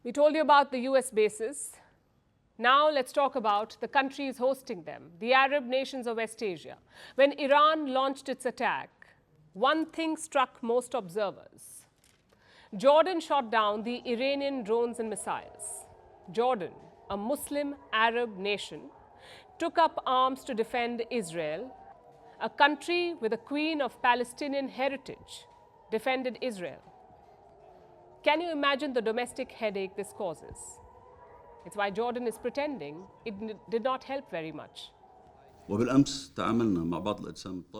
We told you about the US bases. Now let's talk about the countries hosting them, the Arab nations of West Asia. When Iran launched its attack, one thing struck most observers. Jordan shot down the Iranian drones and missiles. Jordan, a Muslim Arab nation, took up arms to defend Israel. A country with a queen of Palestinian heritage defended Israel. Can you imagine the domestic headache this causes? It's why Jordan is pretending it did not help very much.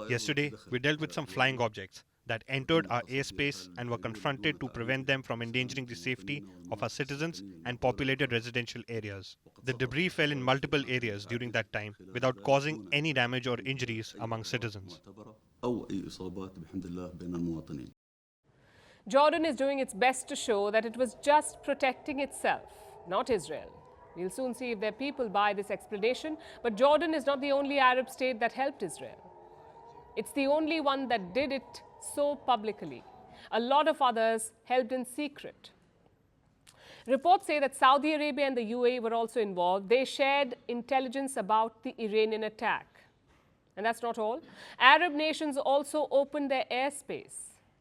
Yesterday, we dealt with some flying objects that entered our airspace and were confronted to prevent them from endangering the safety of our citizens and populated residential areas. The debris fell in multiple areas during that time without causing any damage or injuries among citizens. Jordan is doing its best to show that it was just protecting itself, not Israel. We'll soon see if their people buy this explanation, but Jordan is not the only Arab state that helped Israel. It's the only one that did it so publicly. A lot of others helped in secret. Reports say that Saudi Arabia and the UAE were also involved. They shared intelligence about the Iranian attack. And that's not all. Arab nations also opened their airspace,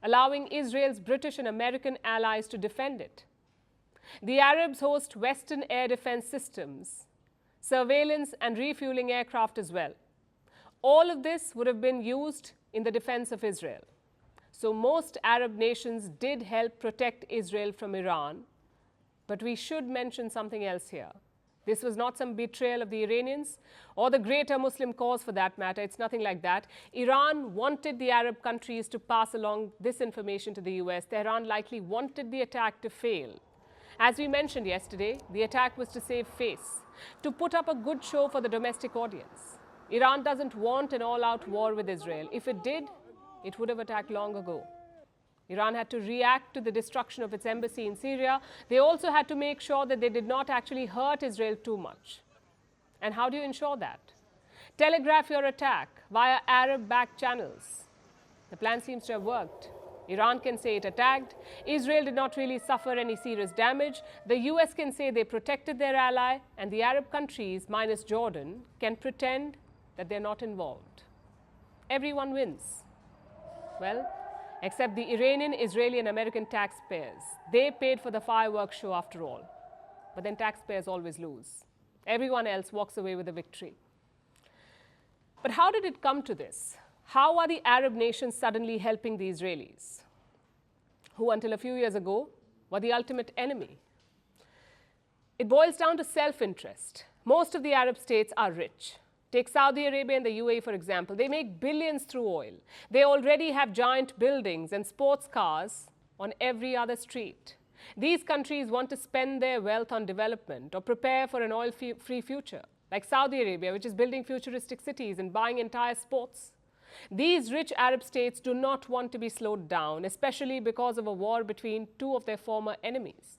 allowing Israel's British and American allies to defend it. The Arabs host Western air defense systems, surveillance and refueling aircraft as well. All of this would have been used in the defense of Israel. So most Arab nations did help protect Israel from Iran. But we should mention something else here. This was not some betrayal of the Iranians or the greater Muslim cause for that matter. It's nothing like that. Iran wanted the Arab countries to pass along this information to the US. Tehran likely wanted the attack to fail. As we mentioned yesterday, the attack was to save face, to put up a good show for the domestic audience. Iran doesn't want an all-out war with Israel. If it did, it would have attacked long ago. Iran had to react to the destruction of its embassy in Syria. They also had to make sure that they did not actually hurt Israel too much. And how do you ensure that? Telegraph your attack via Arab-backed channels. The plan seems to have worked. Iran can say it attacked. Israel did not really suffer any serious damage. The US can say they protected their ally. And the Arab countries, minus Jordan, can pretend that they're not involved. Everyone wins. Well, except the Iranian, Israeli, and American taxpayers. They paid for the fireworks show after all. But then taxpayers always lose. Everyone else walks away with a victory. But how did it come to this? How are the Arab nations suddenly helping the Israelis, who until a few years ago were the ultimate enemy? It boils down to self-interest. Most of the Arab states are rich. Take Saudi Arabia and the UAE, for example. They make billions through oil. They already have giant buildings and sports cars on every other street. These countries want to spend their wealth on development or prepare for an oil-free future, like Saudi Arabia, which is building futuristic cities and buying entire sports. These rich Arab states do not want to be slowed down, especially because of a war between two of their former enemies.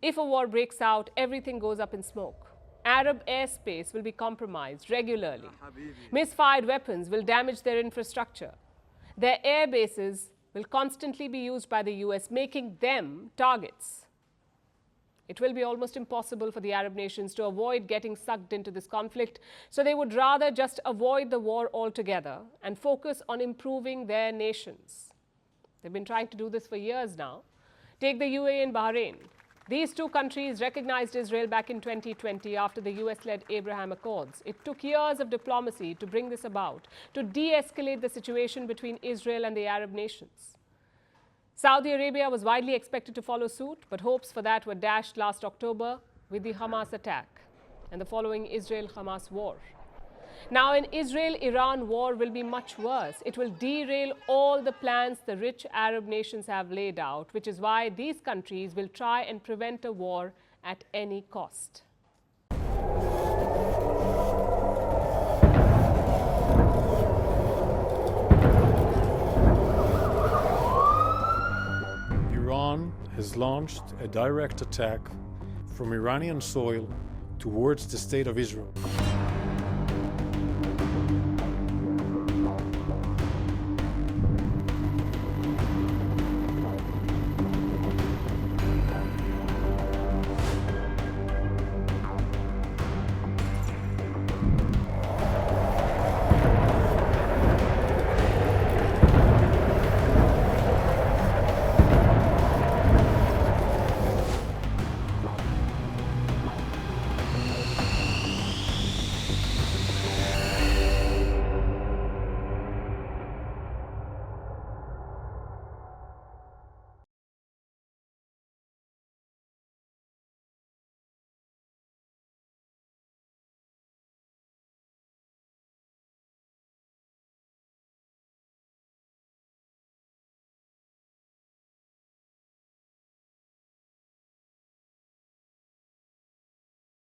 If a war breaks out, everything goes up in smoke. Arab airspace will be compromised regularly. Misfired weapons will damage their infrastructure. Their air bases will constantly be used by the US, making them targets. It will be almost impossible for the Arab nations to avoid getting sucked into this conflict, so they would rather just avoid the war altogether and focus on improving their nations. They've been trying to do this for years now. Take the UAE and Bahrain. These two countries recognized Israel back in 2020 after the US-led Abraham Accords. It took years of diplomacy to bring this about, to de-escalate the situation between Israel and the Arab nations. Saudi Arabia was widely expected to follow suit, but hopes for that were dashed last October with the Hamas attack and the following Israel-Hamas war. Now, an Israel-Iran war will be much worse. It will derail all the plans the rich Arab nations have laid out, which is why these countries will try and prevent a war at any cost. Iran has launched a direct attack from Iranian soil towards the state of Israel.